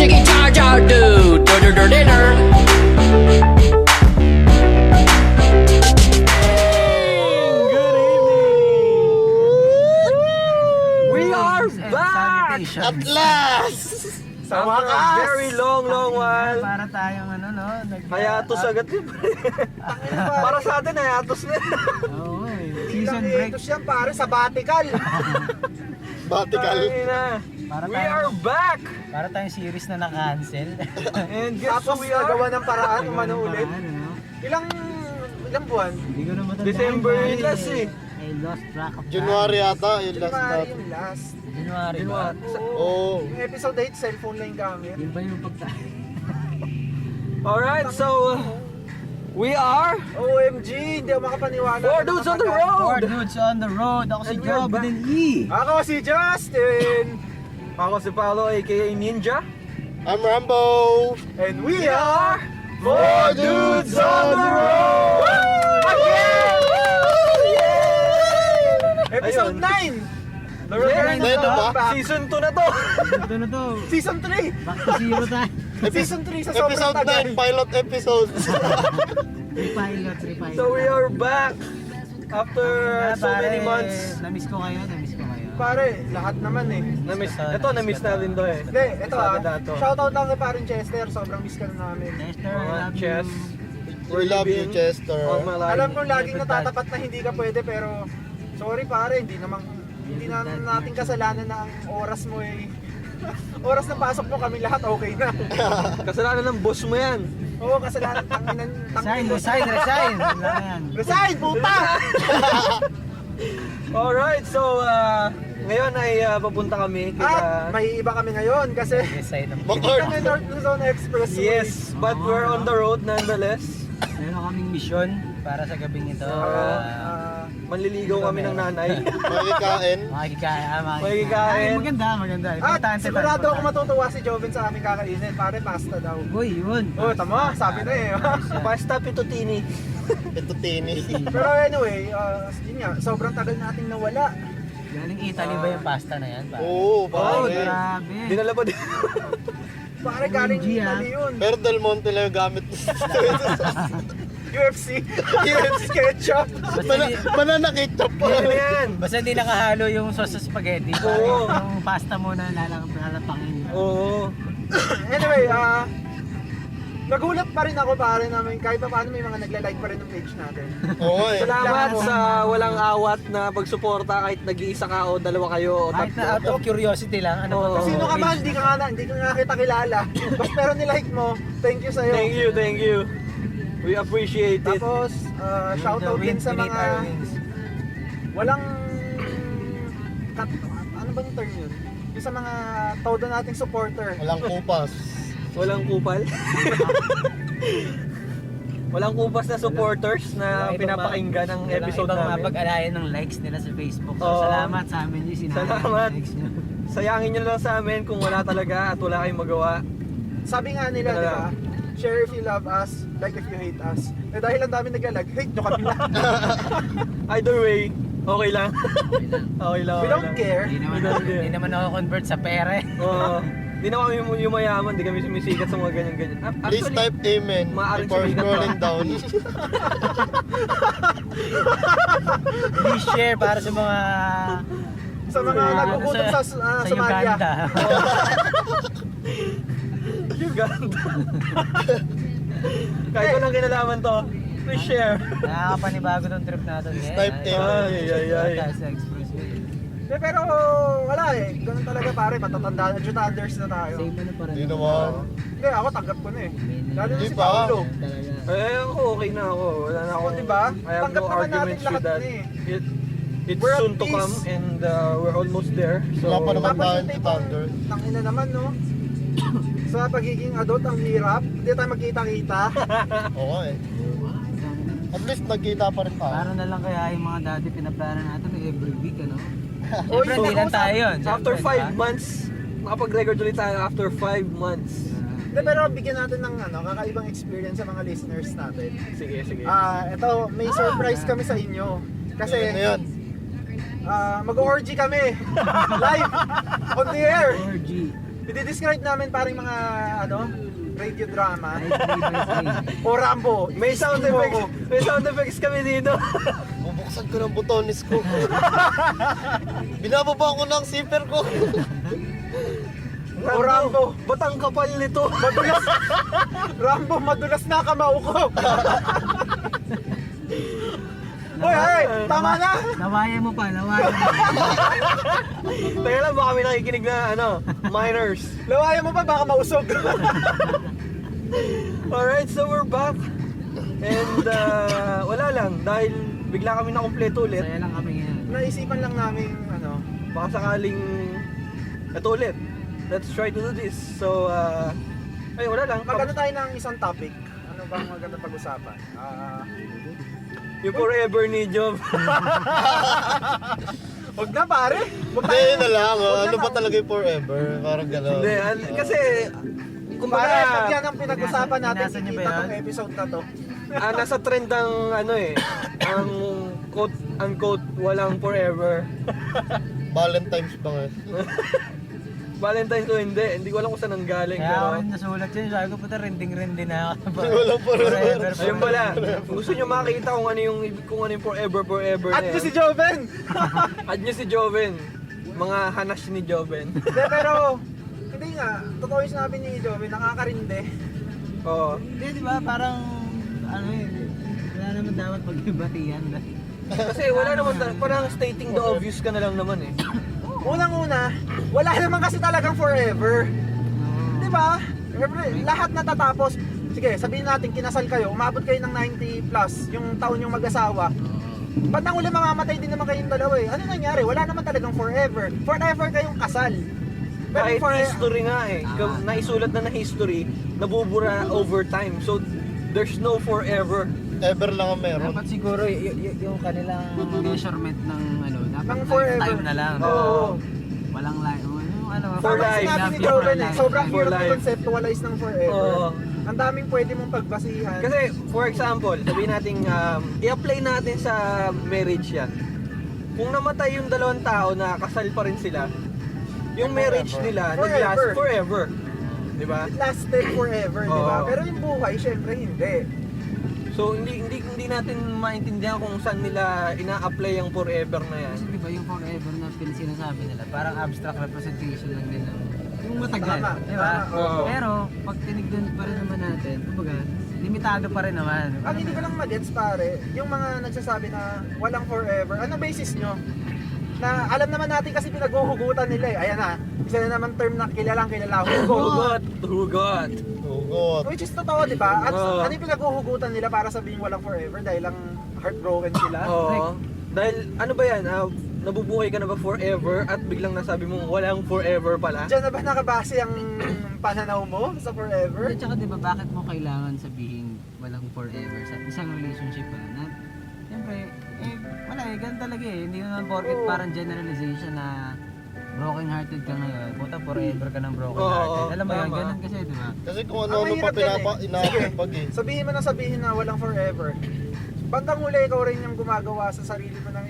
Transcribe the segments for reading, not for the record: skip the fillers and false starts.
Jiggy chow chow do. Dur dur dur dur dur. Good evening! We are back! At last! Sa wakas! Very long while. Para tayong ano, no? Hayatos agad yun. Para sa atin, hayatos na. Oo, season break. Ito siya pare, sabbatical. Sabbatical. Ay, na. Para We tayong- are back! Para tayong series na na-cancel. And guess Tapos who we are? nagawa ng paraan, umano ulit. Ano? Ilang buwan? Hindi ko na matandaan. December pare. yun last eh. I lost track of time. January yata, yung last January natin. yung last. January ba? Oo. Yung episode 8, cellphone lang yung gamit. Yun ba yung pagkain? Alright, so we are OMG, hindi ako makapaniwala. Four Dudes on the Road! Four Dudes on the Road. Ako si And we are Joe back. with an E. Ako si Justin! Ako si Paolo aka Ninja. I'm Rambo! And we are Four Dudes on the Road! Again! Episode Ayun. 9! Yes. Ito ba? Season 2 na to. Ito na to. Season 3! Back to zero tayo. Season 3 sa sobrang Episode tagal. 9, pilot episodes. Repilot. So we are back after so many months. Na-miss ko kayo. Pare, lahat naman eh. Na-miss natin to eh. Hindi, ito Sabi dato. shoutout lang kay parin Chester, sobrang miss ka na namin. Chester, I love Chess. you. We love you, Chester. All my life. Alam kong laging natatapat na hindi ka pwede pero sorry pare, hindi na natin kasalanan na ang oras mo eh. Oras ng pasok mo kami lahat okay na. Kasalanan ng boss mo yan. Oo, kasalanan Resign. Wala na yan. Resign, puta! Alright, so ngayon ay papunta kami At may iba kami ngayon kasi Resign. hindi kami North Luzon Expressway. Yes, but we're on the road nonetheless. Meron kaming misyon para sa gabing ito. Manliligaw kami ng nanay. Makikain. Makikikain. Makikikain. Maganda. At Importante sigurado tayo. ako matutuwa si Joven sa aming kakainin. Pare, pasta daw. Uy, yun. Oh, tama, sabi na eh. Pasta pitutini. Ito tini. Pero anyway, yun nga, sobrang tagal nating nawala. Galing Italy ba yung pasta na yan? Pare? Oo, Oh, pare. Grabe. Dinala pa din. Pare, galing OMG, Italy yun. Pero Del Monte lang yung gamit. UFC. UFC ketchup. Mananakit pa. Ano yan? Basta hindi nakahalo yung sauce sa spaghetti. Oo. Yung pasta mo na lalapangin. Oo. Anyway, nagulat pa rin ako pare namin kahit pa paano may mga nagla-like pa rin ng page natin. Oo eh. Salamat sa walang awat na pagsuporta kahit nag-iisa ka o dalawa kayo o Kahit na out tatlo. of curiosity lang. Ano ba Oo. to? Sino ka man, hindi ka nga kita kilala. Basta pero nilike mo, thank you sa'yo. Thank you. We appreciate it. Tapos, shoutout din sa mga walang ano bang term yun? Yung sa mga todo nating supporter. Walang kupas. Walang kupal. Walang kupas na supporters na pinapakinggan ng episode ibang namin. mapag-alayan ng likes nila sa Facebook. So, Oo. salamat sa amin yung sinabi Salamat. ng likes nyo. Sayangin nyo lang sa amin kung wala talaga at wala kayong magawa. Sabi nga nila, di ba? Share if you love us, like if you hate us. Eh dahil ang dami naglalag, hate nyo kami lang. Either way, okay lang. Okay lang. We don't care. Hindi naman ako convert sa pere. Oo. Di na kami yumayaman, di kami sumisikat sa mga ganyan-ganyan. Please type amen maaaring before sabihin na- scrolling down. Please share para sa mga Sa mga nagkukutom sa Somalia. Uganda. Uganda. Kahit walang kinalaman to, please share. Nakakapanibago tong trip natin. Type amen. Ay. Sa expressway. Pero wala eh. Ganun talaga pare, matatanda na Jutanders na tayo. Same na pa rin. Hindi naman. Hindi, ako tanggap ko na eh. Lalo na Hindi si pa. Paolo. Talaga. Ako okay na ako. Wala na ako. Oo, diba? I have Tanggap no naman natin arguments lahat with that. na eh. It's We're at soon to peace. come and we're almost there. So, Wala pa naman Tapos tayo yung sa tipong, Thunder. tangina naman no. Sa pagiging adult ang hirap, hindi tayo magkita-kita. Oo eh. At least nagkita pa rin tayo. Para na lang kaya yung mga dati pinaplano natin every week, ano? Oy, Siyempre, hindi lang tayo yun. after Siyempre, 5 months, nakapag-record ulit tayo after 5 months. Hindi, pero bigyan natin ng kakaibang experience sa mga listeners natin. Sige. Ito, may surprise kami sa inyo. Kasi Ano yun? mag-orgy kami. Live! On the air! Orgy. I-describe namin parang mga, radio drama. Right, play by play. O Rambo. May sound effects. May sound effects kami dito. Bubuksan ko ng butones ko. Binababa ko ng zipper ko. O Rambo. Ba't ang kapal nito? Madulas. Rambo, madulas na kamao ko. Hoy, tama na. Nawaya mo pa, nawaya mo. Teka lang, baka may nakikinig na minors. Lawayan mo pa, baka mausog. Alright, so we're back. And wala lang, dahil bigla kami nakumpleto ulit. Saya lang kami ngayon. Naisipan lang namin, Baka sakaling ito ulit. Let's try to do this. So, ay wala lang. maganda tayo ng isang topic. Ano bang maganda pag-usapan? Yung forever ni Job. Wag na pare. Wag Hindi tayo- na lang. wag na Ano ba lang. talaga yung forever? Parang gano'n. Hindi, kasi Pare, kumbaga pag yan ang pinag-usapan natin, Binasa niyo ba ikita yan? tong episode na to. nasa trend ang ang quote unquote walang forever. Valentine's ba nga? Valentine's ko hindi ko alam kung saan ang galing Kaya ako pero rin nasulat yun, sabi ko puta rending-rending na ako. Walang forever. ayun pala. Kung gusto niyo makita kung ano yung forever At na nyo si yan. Joven! Add niyo si Joven. Mga hanas ni Joven. Hindi, pero, hindi nga, totoo yung sinabi ni Joven, nakakarinde. Oo. Hindi, di ba? Parang, wala naman dapat pagbibatihan. Kasi wala naman parang stating the obvious ka na lang naman eh. Unang-una, wala naman kasi talagang forever. Di ba? Lahat natatapos. Sige, sabihin natin, kinasal kayo, umabot kayo ng 90 plus, yung taon yung mag-asawa. Ba't ang uli mamamatay din naman kayong dalawa eh? Ano nangyari? Wala naman talagang forever. Forever kayong kasal. Pero Kahit history nga eh. Naisulat na history, nabubura over time. So, there's no forever. Ever lang ang meron. Dapat siguro yung kanilang measurement ng dapat Ng forever. lifetime na lang. Oo. Walang life. For Tama life. sinabi ni Love you for Joven eh. life. Sobrang For hirap life. i-conceptualize ng forever. Oo. Ang daming pwede mong pagbasihan. Kasi, for example, sabihin natin, i-apply natin sa marriage yan. Kung namatay yung dalawang tao na kasal pa rin sila, yung marriage nila nag-last forever. Di ba? It lasted forever, di ba? Oo. Pero yung buhay, syempre hindi. So, hindi natin maintindihan kung saan nila ina-apply yung forever na yan. Kasi di ba yung forever na sinasabi nila, parang abstract representation lang din ng yung matagal, Tama, di ba? tama, oo. Pero pag tinignan pa rin naman natin, kumbaga, limitado pa rin naman. Ang hindi ko lang magets pare, yung mga nagsasabi na walang forever, ano basis nyo? Na alam naman natin kasi pinaghuhugutan nila eh. Ayan na, isa na naman term na kilalang kilala, hugot. Hugot. Hugot. Which is totoo, di ba? At Oo. ano yung pinaghuhugutan nila para sabihin walang forever dahil lang heartbroken sila? Oo. Dahil, ano ba yan? Nabubuhay ka na ba forever at biglang nasabi mong walang forever pala? Diyan na ba nakabase ang pananaw mo sa forever? At saka di ba, bakit mo kailangan sabihin walang forever sa isang relationship na siyempre, wala ganun talaga eh. Hindi naman porket Oo. parang generalization na broken hearted ka ngayon, puta forever ka ng broken Oo, hearted. Alam mo yun, tama. ganun kasi di ba? Kasi kung Ang ano-ano pa mahirap yan eh. inaapag eh. Sabihin mo na sabihin na walang forever. Bandang huli, ikaw rin yung gumagawa sa sarili mo ng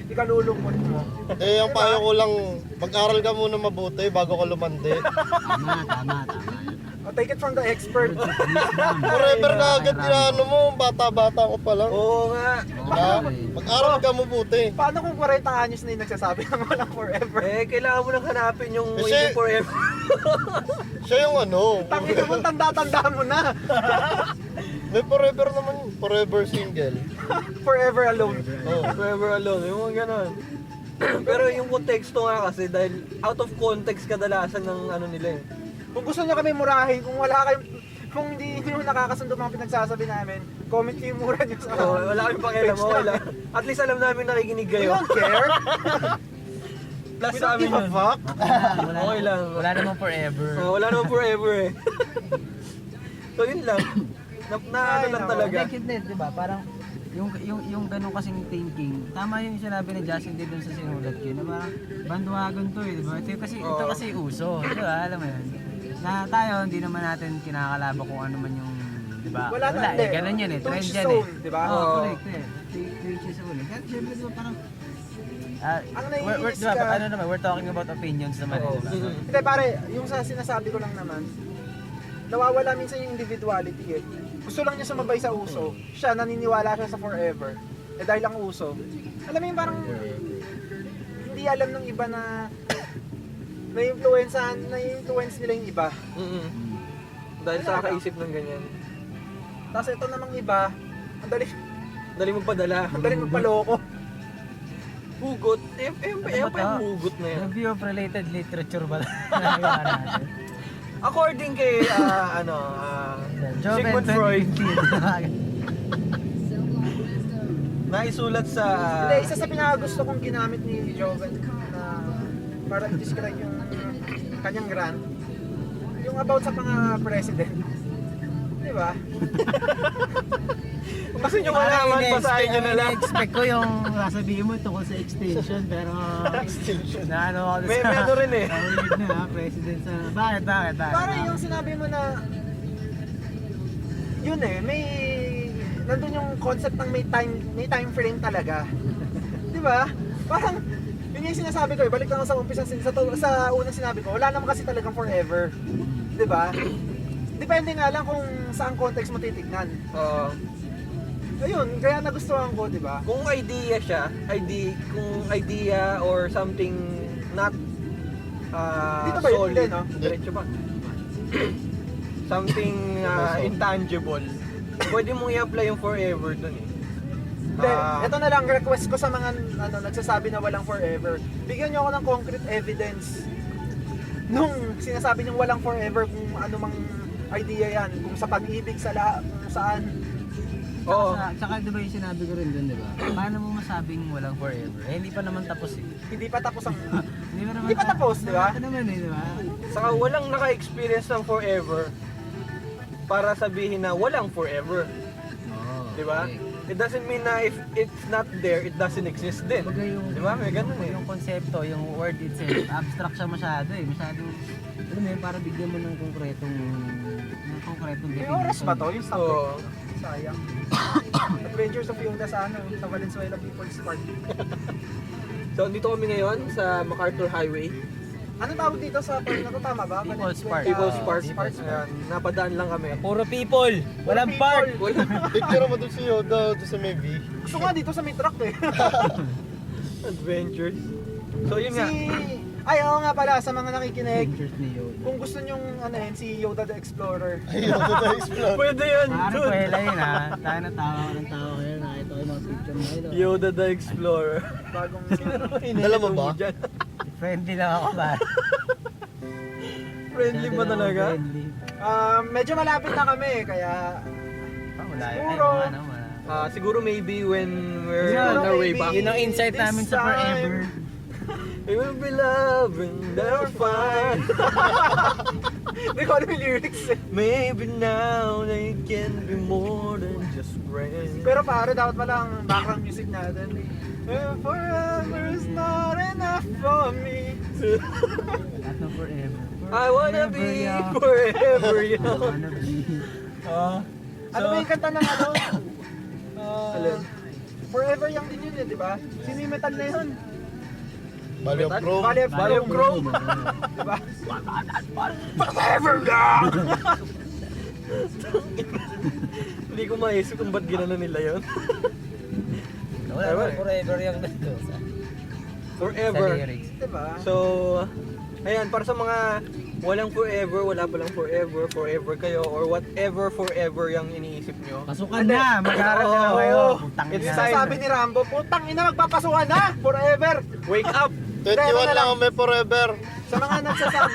ikalulungkot mo. Eh, ang payo ko lang, mag-aral ka muna mabuti bago ka lumandi. Tama. O, take it from the expert. Forever na agad ano mo, bata-bata ko pa lang. Oo nga. Diba? Mag-aral ka mabuti. Paano kung 40 anyos na yung nagsasabi ng walang forever? Kailangan mo nang hanapin yung Kasi- yung forever. Siya yung ano, Tangina mo, tanda-tanda mo na. may forever naman yun. Forever single. Forever alone. Oh. Forever alone. Yung mga ganon. Pero yung konteksto nga kasi dahil out of context kadalasan ng ano nila eh. Kung gusto nyo kami murahin, kung hindi nyo nakakasundo mga pinagsasabi namin, comment nyo yung mura nyo sa Wala kami pakialam, okay lang. At least alam namin nakikinig We kayo. don't care. Plus We sa don't amin give a yun. fuck. Okay lang. Wala namang forever. Wala naman forever eh. So yun lang. Ano lang talaga. Naked net, di ba? Parang yung ganun kasing thinking, tama yung sinabi ni Justin din dun sa sinulat ko, na parang bandwagon to eh, di ba? Ito kasi uso, di ba? Alam mo yun? Na tayo, hindi naman natin kinakalaba kung ano man yung, di ba? Wala na, eh, ganun yan eh, to trend each yan his own, eh. di ba? Oo, Oo. correct eh. To each his own eh. Kasi syempre, di ba parang, Ang we're, naiinis diba, ka- ano naman, we're talking about opinions naman. Oo. Diba? Hindi pare, yung sa sinasabi ko lang naman, nawawala minsan yung individuality eh. Gusto lang niya sumabay sa uso. Siya, naniniwala siya sa forever. Eh dahil ang uso. Alam mo yung parang hindi alam ng iba na na-influence nila yung iba. Dahil sa kakaisip ng ganyan. Tapos ito namang iba, ang dali, Dali magpadala. ang dali magpaloko. Hugot. Eh, pa yung hugot na yan. Review of related literature ba? Nagawa natin. According kay, Joven Sigmund Freud, 2015. naisulat sa... Hindi, isa sa pinakagusto kong ginamit ni Joven na para i-describe yung kanyang rant, yung about sa mga president. Di ba? Kasi nyo malaman, basahin nyo na lang. expect ko yung sasabihin mo tungkol sa extension, pero na ano ako May ano rin eh. weird na president sa... Bakit? Parang yung sinabi mo na yun eh, may nandun yung concept ng may time frame talaga. Di ba? Parang yun yung sinasabi ko eh, balik lang ako sa umpisa sa unang sinabi ko, wala naman kasi talagang forever. Di ba? Depende nga lang kung saan context mo titignan. Ayun, kaya nagustuhan ko, di ba? Kung idea siya, kung idea or something not Dito ba yun? solid, Hindi, no? diretso ba? Something intangible, pwede mong i-apply yung forever dun eh. Hindi, ito na lang request ko sa mga nagsasabi na walang forever. Bigyan niyo ako ng concrete evidence nung sinasabi niyong walang forever kung ano mang idea yan, kung sa pag-ibig, kung saan. Oo. Tsaka di ba yung sinabi ko rin dun, di ba? Paano mo masabing walang forever? Eh, hindi pa naman tapos eh. Hindi pa tapos ang... Hindi pa tapos, di ba? Ito naman eh, di ba? Saka walang naka-experience ng forever para sabihin na walang forever. Oo. Di ba? It doesn't mean na if it's not there, it doesn't exist din. Kumbaga yung, Di ba? May ganun eh. yung konsepto, yung word itself, abstract siya masyado eh. Masyado, alam mo yun, para bigyan mo ng konkretong May oras ba to? Yung stop Oo. Sayang. Adventures of Yoda sa sa Valenzuela People's Park. So, dito kami ngayon sa MacArthur Highway. Anong tawag dito sa park na to? Tama ba? People's Park. People's Park. People's Park. Ayan, napadaan lang kami. Puro people! Walang People. park! Picture mo doon si Yoda, doon sa may V. Gusto nga dito sa may truck eh. Adventures. So, yun nga. Ay, oo nga pala, sa mga nakikinig, Pictures ni Yoda. kung gusto nyong si Yoda the Explorer. Ay, Yoda the Explorer. Pwede yun. Pare, dude. kwela yun ha. Tayo na tawa ko ng tawa kayo. Nakita ko yung mga picture mo kayo. Yoda the Explorer. Bagong... Dala mo ba? Dyan. Friendly lang ako ba? Friendly ba talaga? Friendly. medyo malapit na kami, kaya... Wala yun. Ay, Siguro. mga ano, wala. Siguro maybe when we're Yun, on our way maybe. back. Yun ang insight This namin sa forever. We will be loving, never find. Hindi ko alam yung lyrics eh. Maybe now they can be more than just friends. Pero pare, dapat pala ang background music natin. Forever is not enough for me. At no forever. I wanna be young. forever I young. wanna be. Ano ba yung kanta ng ano? Alin? Forever Young din yun eh, di ba? Sino yung metal na yun? Valley of Chrome. Valley of Chrome. Di ba? Forever Young! Hindi ko maisip kung ba't ginano nila yun. Wala naman, forever yung nando. Forever. Sa lyrics. Di ba? So, ayan, para sa mga walang forever, wala palang forever, forever kayo, or whatever forever yung iniisip nyo. Pasukan na! Mag-aaral na lang kayo. Oo. Putang It's ina. time. Sabi ni Rambo, putang ina, magpapasukan na! Forever! Wake up! 21 lang ang may forever. Sa mga nagsasabi,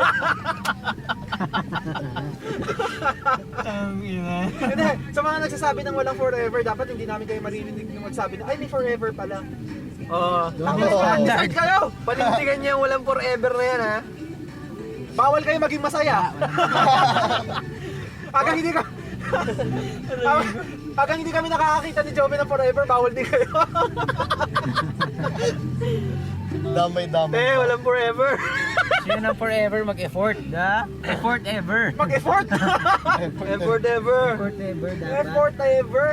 Ang ina. hindi, sa mga nagsasabi ng walang forever, dapat hindi namin kayo maririnig yung magsabi na, ay, may forever pala. Ang Double standard. standard kayo! Panintigan niya yung walang forever na yan, ha? Bawal kayo maging masaya. Hanggang hindi ka... Hanggang hindi kami nakakakita ni Joven ng forever, bawal din kayo. Damay-damay. Eh, walang forever. Sino ng forever mag-effort, da? Effort ever. Mag-effort! Effort ever. Effort ever, dapat. Effort ever!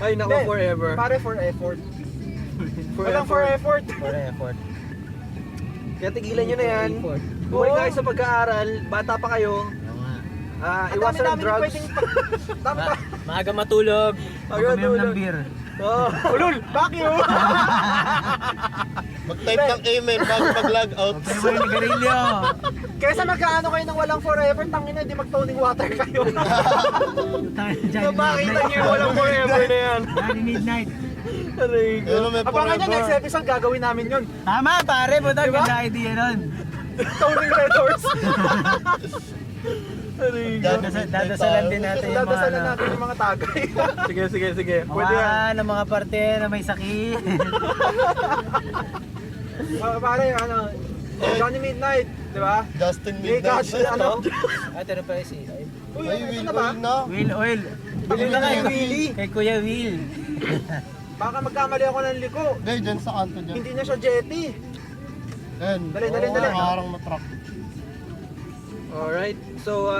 Ay, nako, Hindi, forever. Pare for effort. Walang for effort. For effort. Kaya tigilan nyo na yan. Effort. Bumalik Oo. kayo sa pag-aaral, bata pa kayo. Oo nga. Iwasan ng drugs. Dami pa. Maaga matulog. Ayaw, Mag-uminom ng tulog. beer. Oh. Ulol, bakit yun? Mag-type ng amen bago mag-log out. Huwag kayo nigarilyo. Kaysa magkaano kayo ng walang forever, tangina, di mag-toning water kayo. Napakita nyo yung walang forever na yan. Johnny Midnight. Aray ko. Ano may Abangan nyo, next forever. episode gagawin namin yun. Tama pare, buta Diba? ganda idea nun. Toning red horse. Aray ko. Dadasalan din natin yung mga Dadasalan ano. natin yung mga tagay. Sige. Pwede yan. Mga ng mga parte na may sakit. Pare, ano, Johnny Midnight, di ba? Justin May Midnight. catch, ano? Ito na pala si Uy, Ay, ito Will na ba? Oil na. Will Oil. Bili na kay Willie. Kay Kuya Will. Baka magkamali ako ng liko. Hindi, dyan sa kanto dyan. Hindi na siya jetty. Yan. Dali. Nakaharang na truck. Alright. So,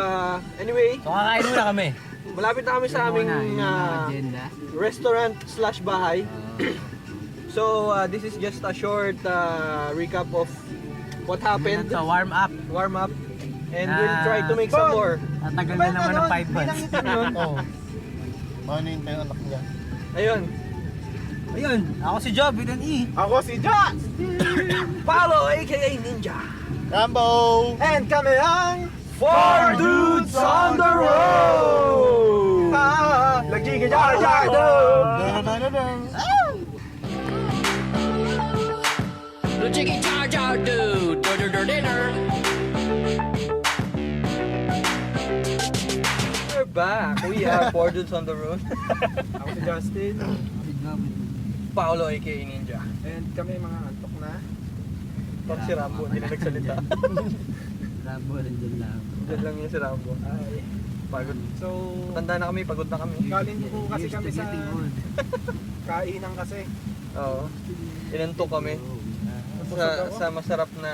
anyway, So kakain muna kami. malapit na kami sa aming agenda. restaurant/bahay. So, this is just a short recap of what happened. Sa warm up. Warm up. And we'll try to make some more. Tatagal na naman ng 5 months. yun. Oo. Paano yung tayo anak niya? Ayun. Ayun, ako si Job with an E. Ako si Josh! Paolo, aka Ninja. Rambo! And kami ang Four dudes on the road! Nag-jiggy jar do! The chicky jar jar do. Dinner. We're back. We are Four dudes on the road. Ako si Justin. Paolo, aka Ninja. And kami mga antok na. Pag si Rambo, hindi na nagsalita. Rabo, nandiyan lang. Diyan lang yung si Rambo. Ay. Pagod. So, Tanda na kami, pagod na kami. galing po kasi Used kami to sa getting old. kainan kasi. Oo. Inantok kami. Sa masarap na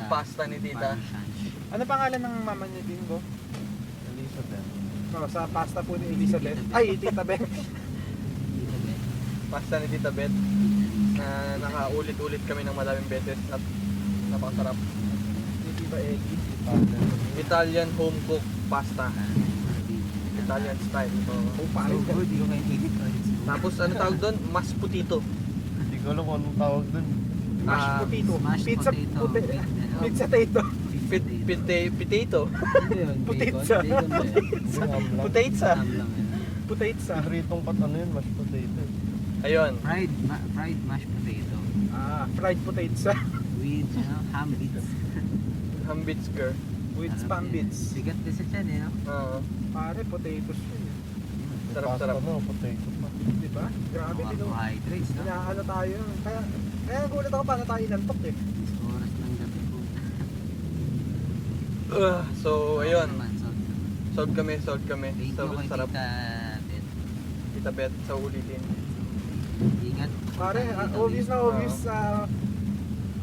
pasta ni tita. Ano pangalan ng mama niya, Bimbo? Elizabeth. Oh, sa pasta po ni Elizabeth. Ay, Tita Beth. Pasta ni Tita Beth. Na nakaulit-ulit kami ng maraming beses at napakasarap. Ni Tita Ellie. Italian home cooked pasta. Italian style. Oo. Oh, So parang good, you can eat it on its own. Tapos ano tawag doon? Mashed potato. Hindi ko alam kung anong tawag dun. mashed potato. Mashed Pizza potato. Pizza potato. Potato. Hindi yun, Putitsa. bacon. Bacon ba yun? Ham lang. Potato. Ham lang yun. Putitsa. Pritong pat ano yun, mashed potato. Ayun. Fried mashed potato. Fried potato. With ham bits. Hambits girl. With Sarap spam yan. bits. Bigat din sa tiyan eh, no? Oo. Pare, potatoes yun. Sarap-sarap. Pasta, no, potato pa. Di ba? Grabe, Mga dino. carbohydrates, no? Inaano tayo. Kaya nagulat ako paano tayo inantok eh. Oras ng gabi po. So, ayun. Naman, Sold kami. Thank So, you kay sarap. Tita Bet. Tita Beth sa ulitin. Ingat. Pare, Tita obvious na Bet. obvious sa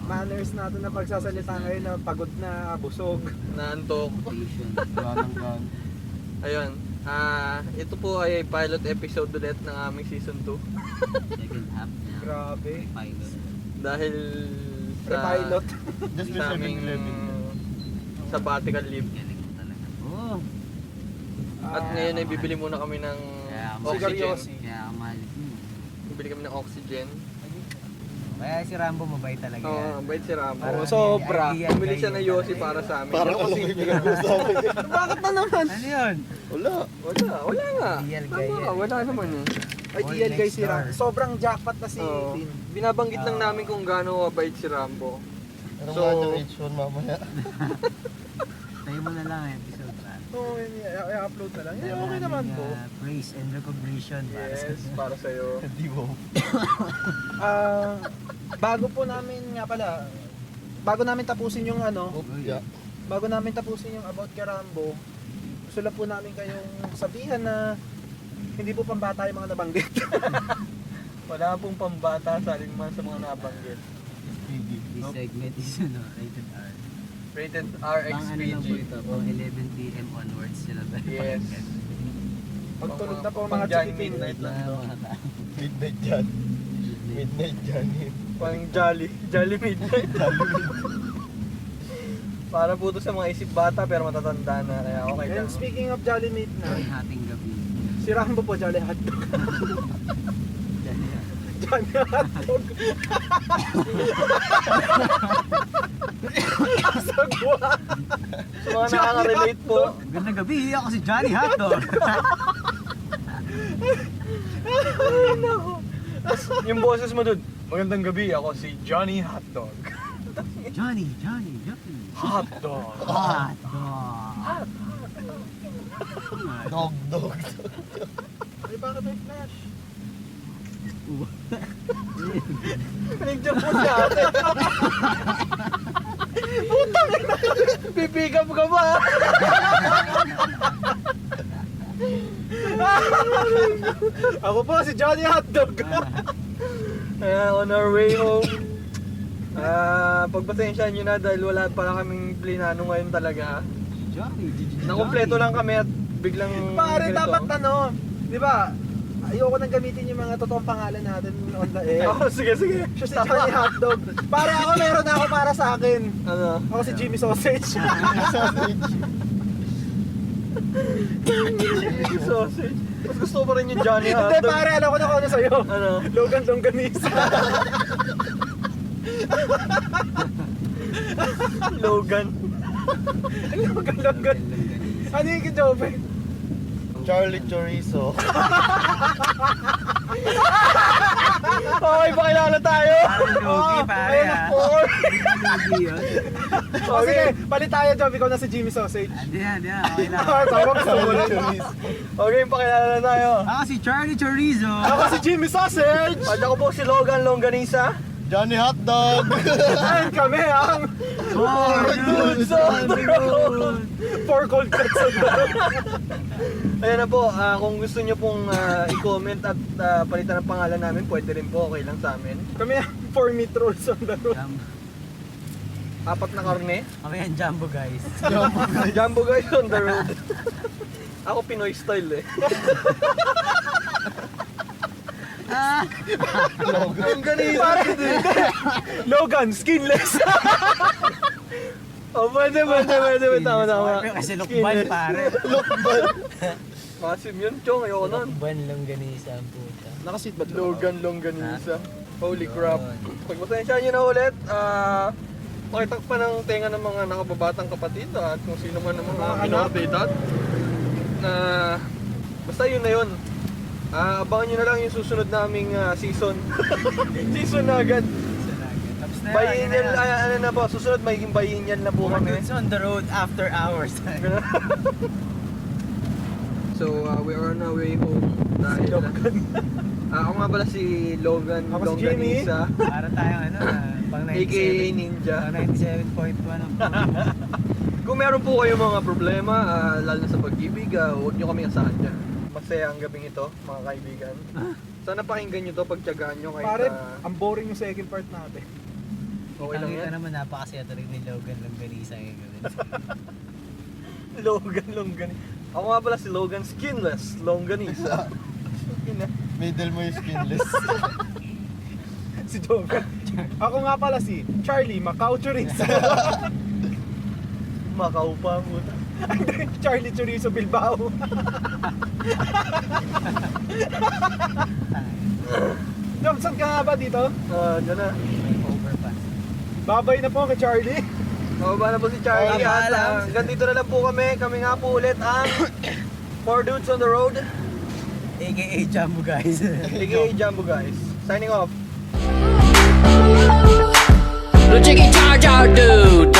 manners natin na pagsasalita ngayon na pagod na, busog. Naantok. Station. Ganang gan. Ayun. Ito po ay pilot episode ulit ng aming season 2. Second half niya. Grabe. Pilot. Dahil sa Pre-pilot. Just sa aming 7-Eleven. sabbatical leave. Galing mo talaga. Oo. At ngayon ay bibili muna kami ng Kaya oxygen. Kaya ang mahal. Bibili kami ng oxygen. Kaya si Rambo mabait talaga Oo, yan. bait si Rambo. Parang Sobra. idea Bumili siya guy ng yun. Yossi para sa amin. Parang alam ko yung pinag-usapan. Bakit na naman? Ano yun? Wala. Wala nga. Ideal Tama guy ka, yan. wala naman eh. Ideal All guy next si Ram. door. Sobrang jackpot na si Oo. Tin. Binabanggit lang namin kung gaano kabait si Rambo. Pero So- mga yung H1 mamaya. Tayo mo na lang ang episode pa. Oo, i-upload na lang. Yeah, okay naman po. Praise and recognition para sa Yes, para sa'yo. Hindi mo. Bago po namin nga pala, bago namin tapusin yung ano, Yeah. bago namin tapusin yung about kay Rambo, gusto lang po namin kayong sabihan na hindi po pambata yung mga nabanggit. Wala pong pambata sa alinman sa mga nabanggit. This segment is rated R. Rated RX Pang ano lang po PG. ito, pang 11 PM onwards sila ba? Yes. Pagtulog na po Pang mga Johnny chikiting. Midnight lang to. Midnight dyan. Midnight Johnny. Pang Jolly Midnight. Para po to sa mga isip bata pero matatanda na, kaya okay lang. And speaking of Jolly Ay, Midnight, hating gabi. si Rambo po Jolly Hotdog. Jolly Hotdog. Sagwa. Sa mga nakaka-relate po, Gandang gabi, ako si Johnny Hotdog. yung boses mo dun, magandang gabi, ako si Johnny Hotdog. Johnny. Hotdog. Hotdog. Dog. Ay, bakit may flash? Pinigyan po si ate. Putang ina. Pipick up ka ba? Ako po si Johnny Hotdog. On our way home. Pagpasensyahan nyo na dahil wala pala kaming plinano ngayon talaga. Johnny. Nakumpleto lang kami at biglang Pare, ganito. dapat ano, di ba? Ayoko nang gamitin yung mga totoong pangalan natin on the air. Oh, sige. Siya si Johnny Hotdog. Pare, ako meron ako para sa akin. Ano? Ako si Jimmy Sausage. Sausage. Sausage. Mas gusto ko pa rin yung Johnny Hindi, Hotdog. pare, alam ko na kung ano sa'yo. Ano? Logan Longganisa. Logan. Logan Longganisa. Ano yung kijobe? Charlie Chorizo. Okay, pakilala tayo. Parang Logi, pare ah. Logi yun. O sige, palit tayo, Job. Ikaw na si Jimmy Sausage. Hindi yan. Okay lang. Tama, gusto mo rin. Chorizo. Okay, pakilala na tayo. Ako si Charlie Chorizo. Ako si Jimmy Sausage. At ako po si Logan Longganisa. Johnny Hotdog. And kami ang Four dudes on the road. Four Cold Cuts on the road. Ayan na po, kung gusto nyo pong i-comment at palitan ng pangalan namin, pwede rin po, okay lang sa amin. Kami ang 4 meat rolls on the road. Apat na karne. Kami ang Jumbo guys. Jumbo guys on the road. Ako Pinoy style eh. Longganisa. Logan, skinless. Oh, pwede. Tama. Kasi lukban pare. Masim yun, Chong. Ayoko nun. Lukban lang ganisa ang puta. Nakaseatbelt Logan Longganisa. Holy crap. Pagpasensya nyo na ulit, pakitakpan ng tenga ng mga nakababatang kapatid at kung sino man ang mga in-update na basta yun na yun. Abangan nyo na lang yung susunod naming season. Season na agad. Tapos na Bayin yan, ano na po, susunod magiging bayin yan na po Four kami. dudes on the road after hours. So we are on our way home dahil ako nga pala si Logan Ako si Jimmy. Longganisa, Para tayong ano, pang aka 97. Ninja. Pang 97.1 ang Kung meron po kayong mga problema, lalo na sa pag-ibig, huwag nyo kami asahan dyan. Masaya ang gabing ito, mga kaibigan. Sana pakinggan nyo to, pagtyagaan nyo kahit Pare, ang boring yung second part natin. okay lang Kita yan. naman napakasaya talaga ni Logan lang ganisa ngayon. Logan Longganisa. Ako nga pala si Logan Skinless Longganisa. Ina. Middle mo yung skinless. Si Jogan. Ako nga pala si Charlie Macau Chorizo. Macau pa ang puta. Charlie Chorizo Bilbao. Job, saan ka nga ba dito? Dyan na. Overpass. Babay na po kay Charlie. Mababa na po si Charlie Oh, at paalam. hanggang dito na lang po kami. Kami nga po ulit ang 4 Dudes on the Road. AKA Jumbo guys. aka Jumbo guys. Signing off. The chicken charge out, dude.